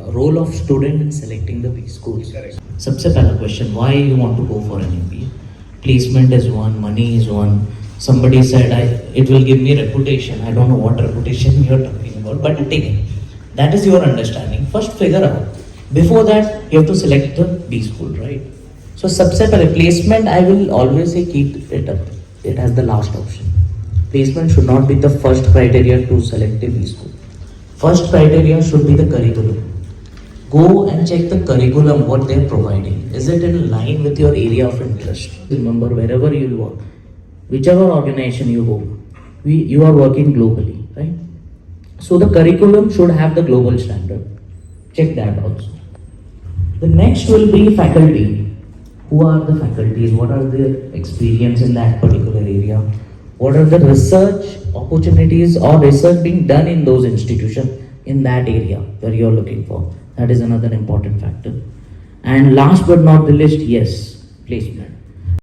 role of student in selecting the B schools. Correct. सबसे पहला question, why you want to go for an MBA? Placement is one, money is one. Somebody said it will give me reputation. I don't know what reputation you're talking about, but take it. That is your understanding. First figure out. Before that, you have to select the B school, right? So सबसे पहले placement, I will always say keep it up. It has the last option. Placement should not be the first criteria to select a B school. First criteria should be the curriculum. Go and check the curriculum, what they are providing. Is it in line with your area of interest? Remember, wherever you work, whichever organization you go, you are working globally, right? So the curriculum should have the global standard. Check that also. The next will be faculty. Who are the faculties? What are their experience in that particular area? What are the research opportunities or research being done in those institutions in that area where you're looking for? That is another important factor. And last but not the least, yes, placement.